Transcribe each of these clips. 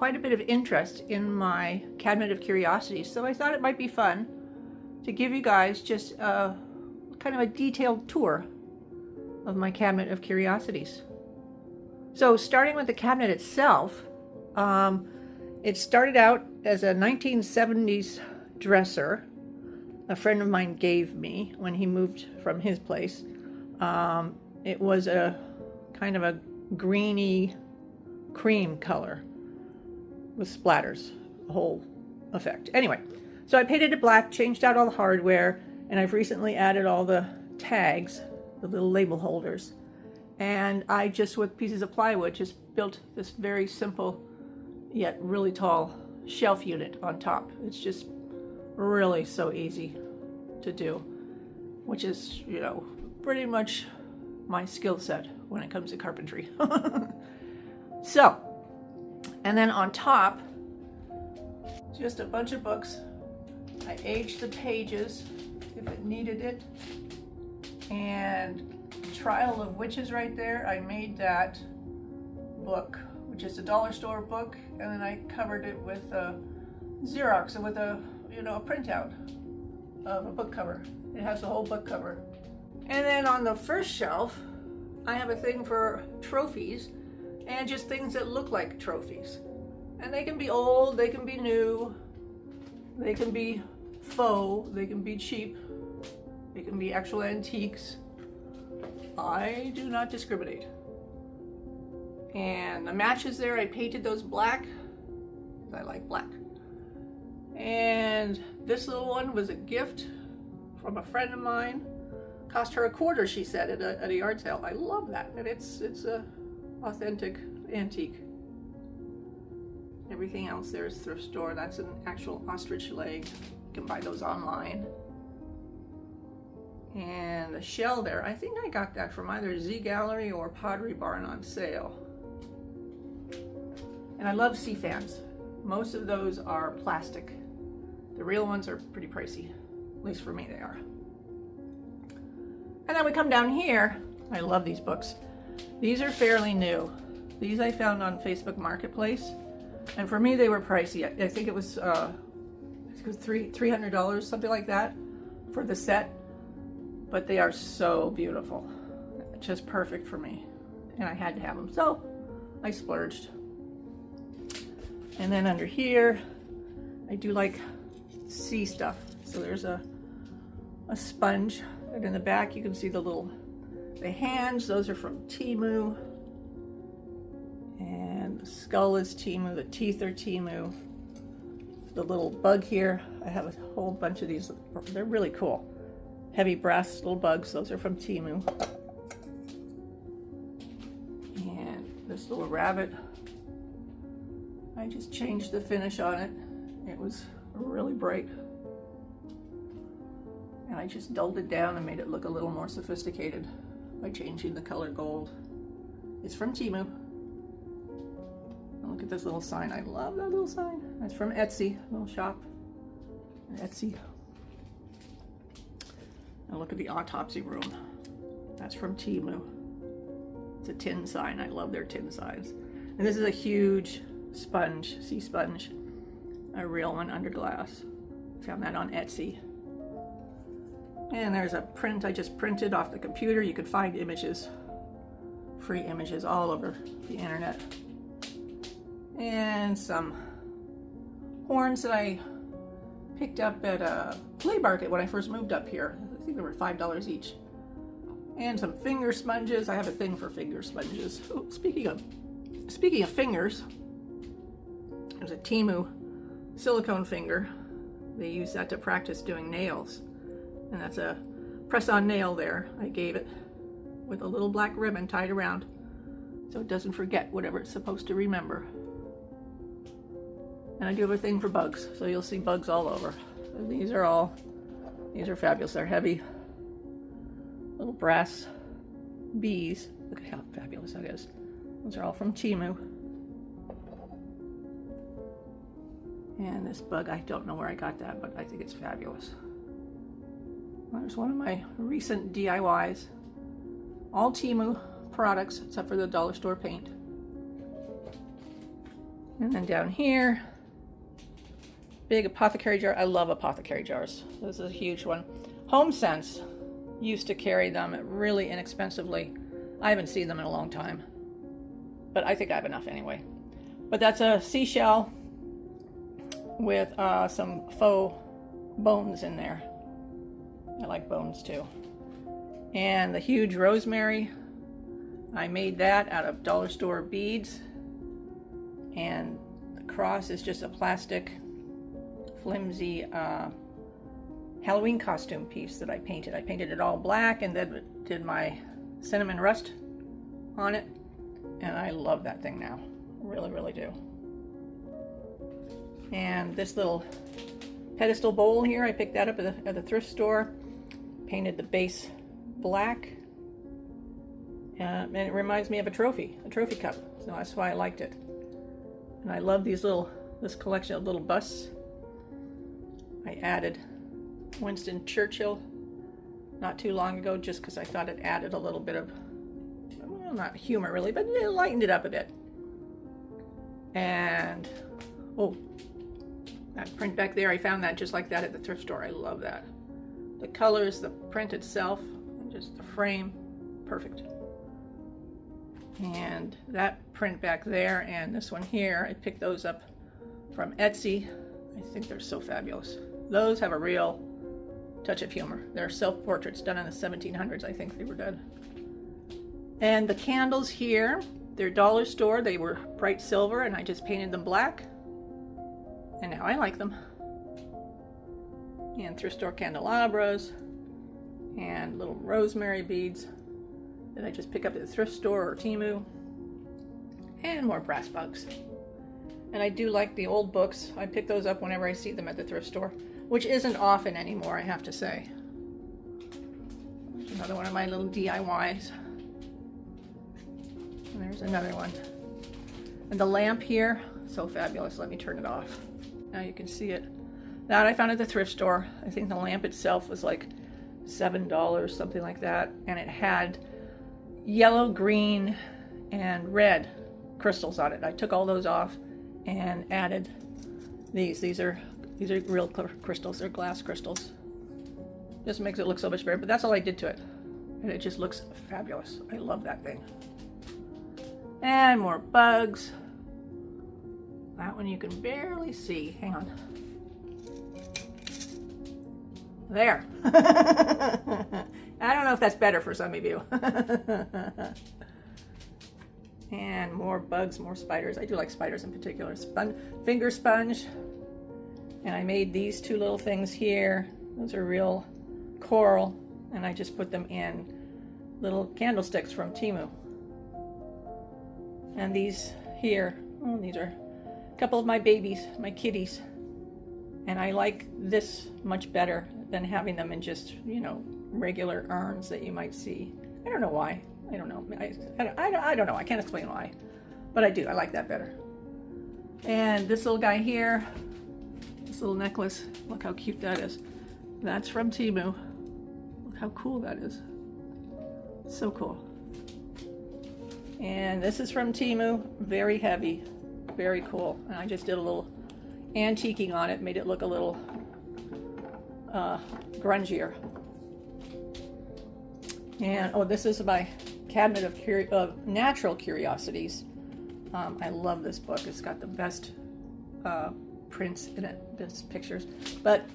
quite a bit of interest in my Cabinet of Curiosities, so I thought it might be fun to give you guys just a kind of a detailed tour of my Cabinet of Curiosities. So starting with the cabinet itself, it started out as a 1970s dresser a friend of mine gave me when he moved from his place. It was a kind of a greeny cream color with splatters, the whole effect. Anyway, so I painted it black, changed out all the hardware, and I've recently added all the tags, the little label holders. And I just, with pieces of plywood, just built this very simple yet really tall shelf unit on top. It's just really so easy to do, which is, you know, pretty much my skill set when it comes to carpentry. So, and then on top, just a bunch of books. I aged the pages if it needed it. And Trial of Witches right there, I made that book, which is a dollar store book, and then I covered it with Xerox and with a, you know, a printout of a book cover. It has the whole book cover. And then on the first shelf, I have a thing for trophies and just things that look like trophies. And they can be old, they can be new, they can be faux, they can be cheap, they can be actual antiques. I do not discriminate. And the matches there, I painted those black. I like black. And this little one was a gift from a friend of mine. Cost her $0.25, she said, at a yard sale. I love that. And it's a authentic antique. Everything else there is thrift store. That's an actual ostrich leg. You can buy those online. And the shell there, I think I got that from either Z Gallery or Pottery Barn on sale. And I love sea fans. Most of those are plastic. The real ones are pretty pricey. At least for me they are. And then we come down here. I love these books. These are fairly new. These I found on Facebook Marketplace. And for me they were pricey. I think it was $300, something like that, for the set. But they are so beautiful. Just perfect for me. And I had to have them, so I splurged. And then under here, I do like sea stuff. So there's a sponge. And in the back you can see the hands. Those are from Temu. And the skull is Temu. The teeth are Temu. The little bug here, I have a whole bunch of these. They're really cool. Heavy brass little bugs, those are from Temu. And this little rabbit, I just changed the finish on it. It was really bright. And I just dulled it down and made it look a little more sophisticated by changing the color gold. It's from Temu. And look at this little sign. I love that little sign. That's from Etsy, little shop. Etsy. And look at the autopsy room. That's from Temu. It's a tin sign. I love their tin signs. And this is a huge sponge, sea sponge. A real one under glass. Found that on Etsy. And there's a print I just printed off the computer. You could find images, free images all over the internet. And some horns that I picked up at a flea market when I first moved up here. I think they were $5 each. And some finger sponges. I have a thing for finger sponges. Oh, speaking of fingers, there's a Temu silicone finger. They use that to practice doing nails. And that's a press-on nail there. I gave it with a little black ribbon tied around so it doesn't forget whatever it's supposed to remember. And I do have a thing for bugs, so you'll see bugs all over. And these are fabulous. They're heavy little brass bees. Look at how fabulous that is. Those are all from Temu. And this bug, I don't know where I got that, but I think it's fabulous. There's one of my recent DIYs. All Temu products except for the dollar store paint. And then down here, big apothecary jar. I love apothecary jars. This is a huge one. HomeSense used to carry them really inexpensively. I haven't seen them in a long time, but I think I have enough anyway. But that's a seashell with some faux bones in there. I like bones too. And the huge rosemary, I made that out of dollar store beads. And the cross is just a plastic, flimsy Halloween costume piece that I painted. I painted it all black and then did my cinnamon rust on it. And I love that thing now. Really, really do. And this little pedestal bowl here, I picked that up at the thrift store. Painted the base black. And it reminds me of a trophy cup. So that's why I liked it. And I love this collection of little busts. I added Winston Churchill not too long ago just because I thought it added a little bit of, well, not humor really, but it lightened it up a bit. And, oh, that print back there, I found that just like that at the thrift store. I love that. The colors, the print itself, just the frame, perfect. And that print back there and this one here, I picked those up from Etsy. I think they're so fabulous. Those have a real touch of humor. They're self-portraits done in the 1700s, I think they were done. And the candles here, they're dollar store. They were bright silver and I just painted them black. And now I like them. And thrift store candelabras and little rosemary beads that I just pick up at the thrift store or Temu. And more brass bugs. And I do like the old books. I pick those up whenever I see them at the thrift store, which isn't often anymore, I have to say. There's another one of my little DIYs. And there's another one. And the lamp here, so fabulous. Let me turn it off. Now you can see it. That I found at the thrift store. I think the lamp itself was like $7, something like that. And it had yellow, green, and red crystals on it. I took all those off and added these. These are real crystals. They're glass crystals. Just makes it look so much better. But that's all I did to it. And it just looks fabulous. I love that thing. And more bugs. That one you can barely see. Hang on. There. I don't know if that's better for some of you. And more bugs, more spiders. I do like spiders in particular. Finger sponge. And I made these two little things here. Those are real coral. And I just put them in little candlesticks from Temu. And these here, oh, these are a couple of my babies, my kitties. And I like this much better than having them in just, you know, regular urns that you might see. I don't know why. I don't know. I don't know. I can't explain why. But I do. I like that better. And this little guy here, this little necklace, look how cute that is. That's from Temu. Look how cool that is. So cool. And this is from Temu. Very heavy. Very cool. And I just did a little antiquing on it, made it look a little grungier. And oh, this is my Cabinet of Natural Curiosities. I love this book. It's got the best prints in it, best pictures. But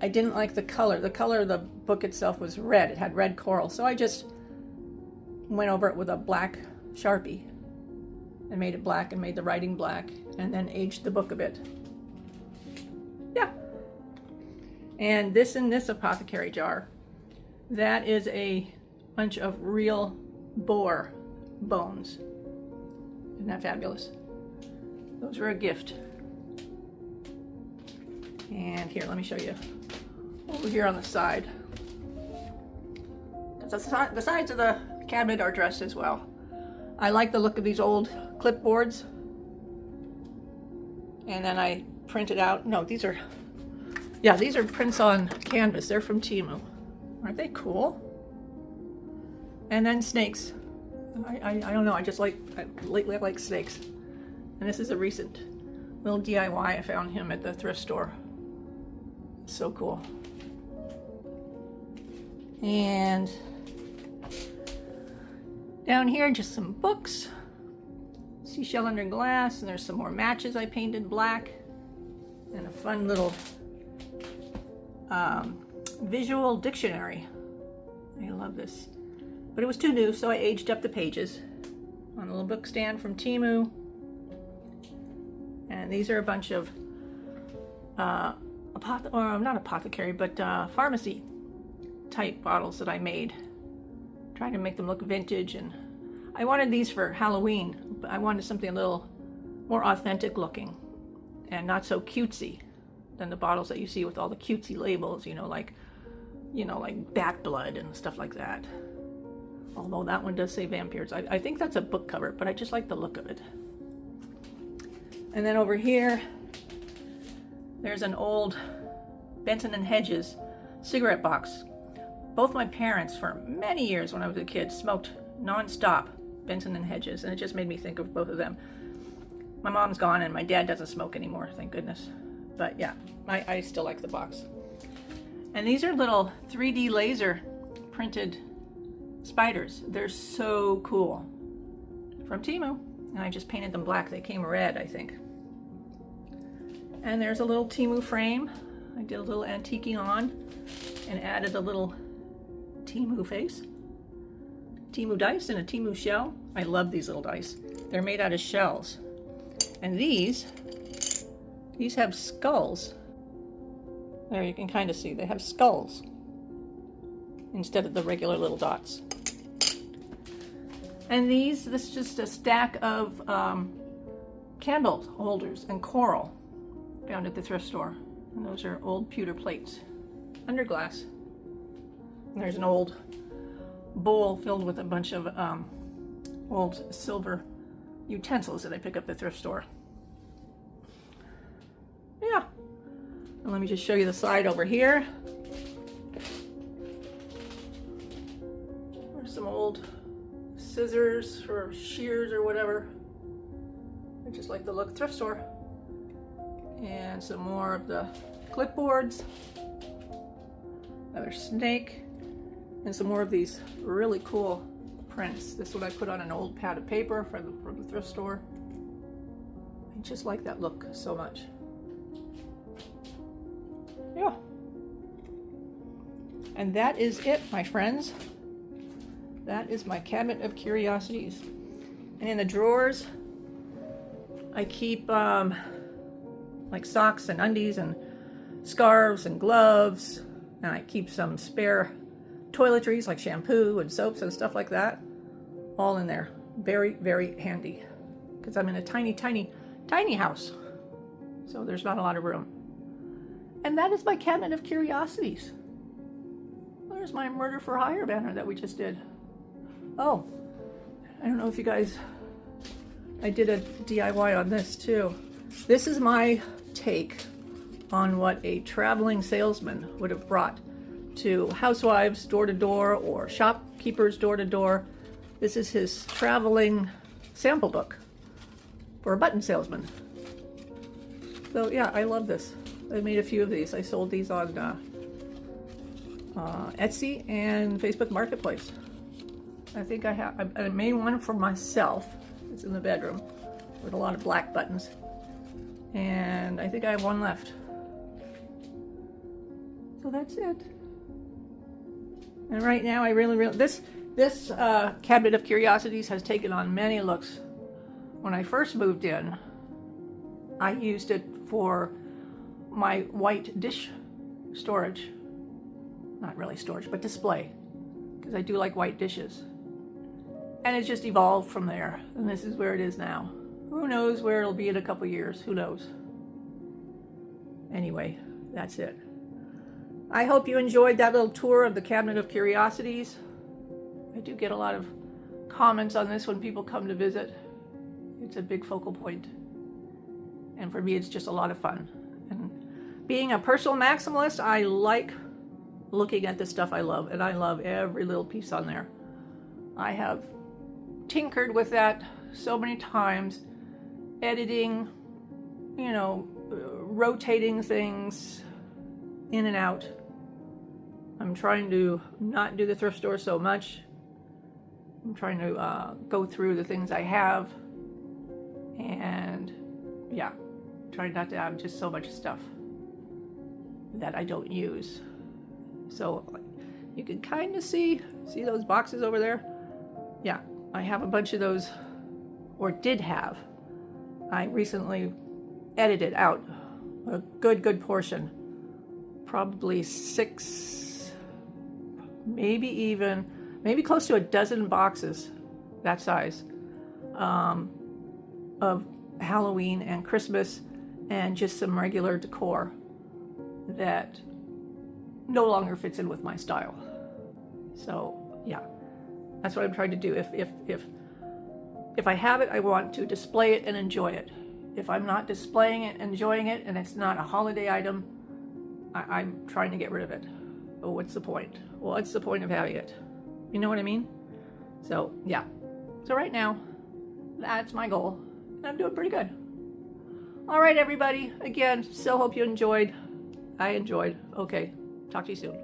I didn't like the color. The color of the book itself was red. It had red coral. So I just went over it with a black Sharpie and made it black and made the writing black and then aged the book a bit. Yeah. And this in this apothecary jar, that is a bunch of real boar bones. Isn't that fabulous? Those are a gift. And here, let me show you over here on the side. The sides of the cabinet are dressed as well. I like the look of these old clipboards. And then I printed out, no, these are prints on canvas. They're from Temu. Aren't they cool? And then snakes. I don't know, lately I like snakes. And this is a recent Little DIY, I found him at the thrift store. So cool. And down here, just some books. Seashell Under Glass, and there's some more matches I painted black. And a fun little visual dictionary. I love this. But it was too new, so I aged up the pages on a little book stand from Temu. And these are a bunch of not apothecary, but pharmacy type bottles that I made. Trying to make them look vintage, and I wanted these for Halloween, but I wanted something a little more authentic looking and not so cutesy than the bottles that you see with all the cutesy labels, like bat blood and stuff like that. Although that one does say vampires. I think that's a book cover, but I just like the look of it. And then over here, there's an old Benson and Hedges cigarette box. Both my parents, for many years when I was a kid, smoked non-stop Benson and Hedges, and it just made me think of both of them. My mom's gone, and my dad doesn't smoke anymore, thank goodness. But yeah, I still like the box. And these are little 3D laser printed spiders. They're so cool. From Temu. And I just painted them black. They came red, I think. And there's a little Temu frame. I did a little antiquing on and added a little Temu face. Temu dice and a Temu shell. I love these little dice. They're made out of shells. And these have skulls. There, you can kind of see. They have skulls instead of the regular little dots. And this is just a stack of candle holders and coral found at the thrift store. And those are old pewter plates under glass. And there's an old bowl filled with a bunch of old silver utensils that I pick up at the thrift store. Yeah. And let me just show you the side over here. There's some old scissors or shears or whatever. I just like the look, thrift store. And some more of the clipboards. Another snake. And some more of these really cool prints. This one I put on an old pad of paper from the thrift store. I just like that look so much. Yeah. And that is it, my friends. That is my Cabinet of Curiosities. And in the drawers, I keep like socks and undies and scarves and gloves. And I keep some spare toiletries like shampoo and soaps and stuff like that. All in there. Very, very handy. Because I'm in a tiny, tiny, tiny house. So there's not a lot of room. And that is my Cabinet of Curiosities. There's my Murder for Hire banner that we just did. Oh, I don't know if you guys, I did a DIY on this too. This is my take on what a traveling salesman would have brought to housewives door to door or shopkeepers door to door. This is his traveling sample book for a button salesman. So yeah, I love this. I made a few of these. I sold these on Etsy and Facebook Marketplace. I think I made one for myself. It's in the bedroom with a lot of black buttons. And I think I have one left. So that's it. And right now I really, this Cabinet of Curiosities has taken on many looks. When I first moved in, I used it for my white dish storage. Not really storage, but display. Because I do like white dishes. And it's just evolved from there. And this is where it is now. Who knows where it'll be in a couple years? Who knows? Anyway, that's it. I hope you enjoyed that little tour of the Cabinet of Curiosities. I do get a lot of comments on this when people come to visit. It's a big focal point. And for me, it's just a lot of fun. And being a personal maximalist, I like looking at the stuff I love. And I love every little piece on there. I have tinkered with that so many times, editing, you know, rotating things in and out. I'm trying to not do the thrift store so much. I'm trying to go through the things I have, and yeah, trying not to have just so much stuff that I don't use. So you can kind of see those boxes over there? Yeah, I have a bunch of those, or did have. I recently edited out a good portion, probably 6, maybe close to a dozen boxes that size, of Halloween and Christmas and just some regular decor that no longer fits in with my style. So yeah, that's what I'm trying to do. If I have it, I want to display it and enjoy it. If I'm not displaying it, enjoying it, and it's not a holiday item, I'm trying to get rid of it. Oh, what's the point? Well, what's the point of having it? You know what I mean? So yeah. So right now, that's my goal. And I'm doing pretty good. All right, everybody. Again, so hope you enjoyed. I enjoyed. Okay. Talk to you soon.